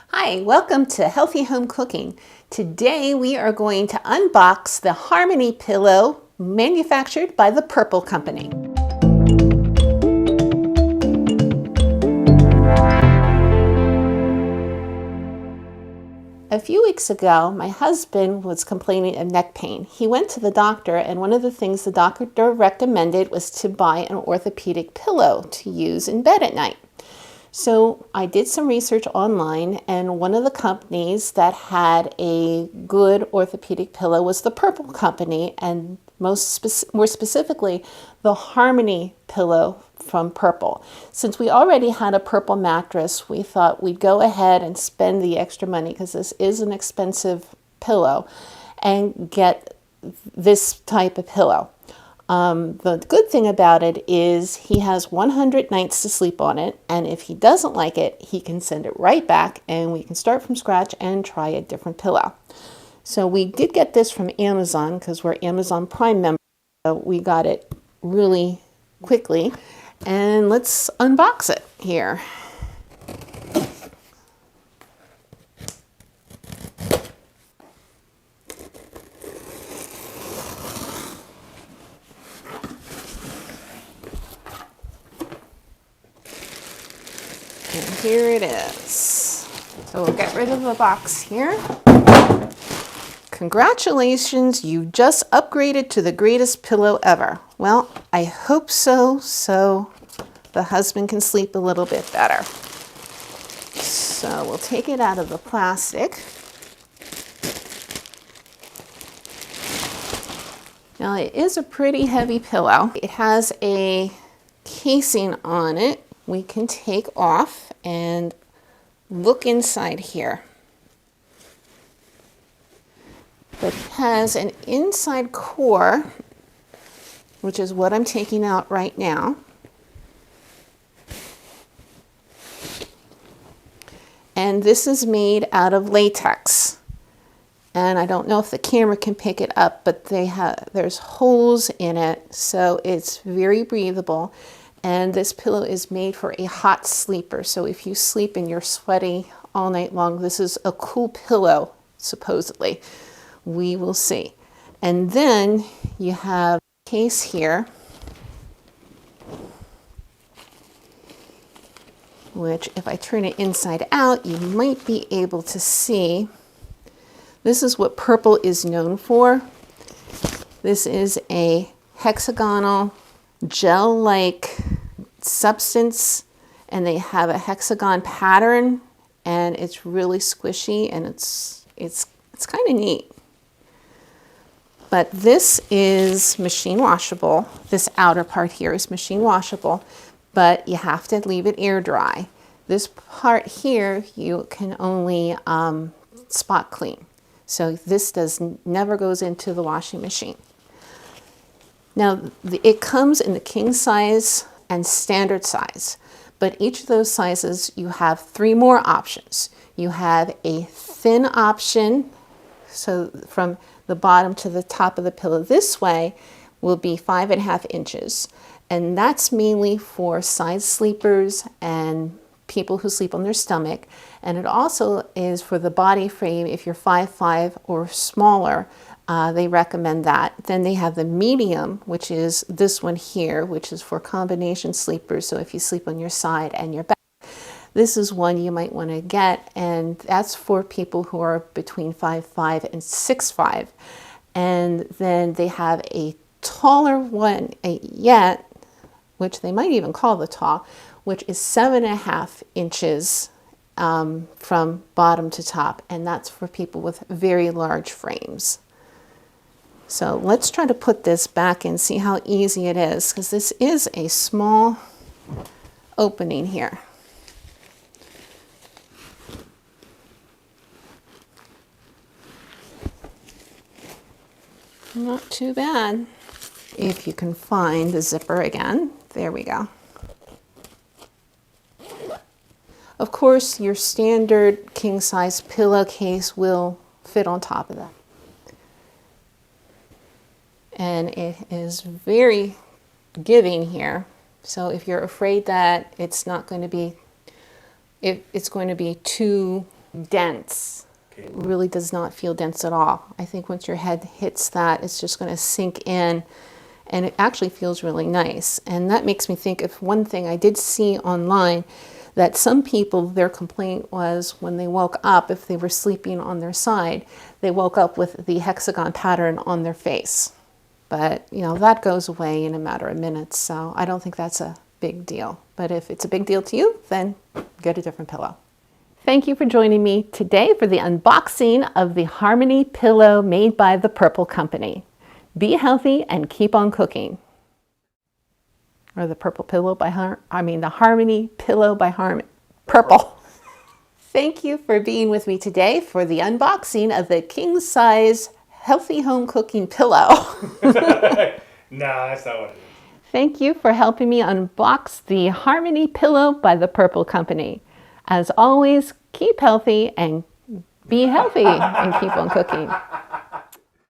Hi, welcome to Healthy Home Cooking. Today we are going to unbox the Harmony pillow manufactured by the Purple Company. A few weeks ago, my husband was complaining of neck pain. He went to the doctor, and one of the things the doctor recommended was to buy an orthopedic pillow to use in bed at night. So I did some research online, and one of the companies that had a good orthopedic pillow was the Purple Company, and more specifically, the Harmony pillow from Purple. Since we already had a Purple mattress, we thought we'd go ahead and spend the extra money, because this is an expensive pillow, and get this type of pillow. The good thing about it is he has 100 nights to sleep on it, and if he doesn't like it, he can send it right back and we can start from scratch and try a different pillow. So we did get this from Amazon because we're Amazon Prime members, so we got it really quickly. And let's unbox it here. And here it is. So we'll get rid of the box here. Congratulations, you just upgraded to the greatest pillow ever. Well, I hope so, so the husband can sleep a little bit better. So we'll take it out of the plastic. Now it is a pretty heavy pillow. It has a casing on it we can take off and look inside here. It has an inside core, which is what I'm taking out right now. And this is made out of latex. And I don't know if the camera can pick it up, but there's holes in it, so it's very breathable. And this pillow is made for a hot sleeper. So if you sleep and you're sweaty all night long, this is a cool pillow, supposedly. We will see. And then you have a case here, which if I turn it inside out, you might be able to see. This is what Purple is known for. This is a hexagonal gel-like substance, and they have a hexagon pattern, and it's really squishy, and it's kind of neat. But this is machine washable. This outer part here is machine washable, but you have to leave it air dry. This part here you can only spot clean. So this never goes into the washing machine. Now it comes in the king size and standard size, but each of those sizes you have 3 more options. You have a thin option, so from the bottom to the top of the pillow this way will be 5.5 inches, and that's mainly for side sleepers and people who sleep on their stomach. And it also is for the body frame. If you're 5'5" or smaller, they recommend that. Then they have the medium, which is this one here, which is for combination sleepers. So if you sleep on your side and your back, this is one you might want to get, and that's for people who are between 5'5" and 6'5". And then they have a taller one yet, which they might even call the tall, which is 7.5 inches from bottom to top, and that's for people with very large frames. So let's try to put this back and see how easy it is, because this is a small opening here. Not too bad. If you can find the zipper again, there we go. Of course, your standard king-size pillowcase will fit on top of that. And it is very giving here. So if you're afraid that it's not going to be, it's going to be too dense. Okay. It really does not feel dense at all. I think once your head hits that, it's just going to sink in, and it actually feels really nice. And that makes me think of one thing I did see online, that some people, their complaint was when they woke up, if they were sleeping on their side, they woke up with the hexagon pattern on their face. But, you know, that goes away in a matter of minutes, so I don't think that's a big deal. But if it's a big deal to you, then get a different pillow. Thank you for joining me today for the unboxing of the Harmony pillow made by the Purple Company. Be healthy and keep on cooking. Or the Purple Pillow by the Harmony Pillow by Purple. Thank you for being with me today for the unboxing of the king size healthy home cooking pillow. No, that's not what it is. Thank you for helping me unbox the Harmony pillow by the Purple Company. As always, keep healthy and be healthy and keep on cooking.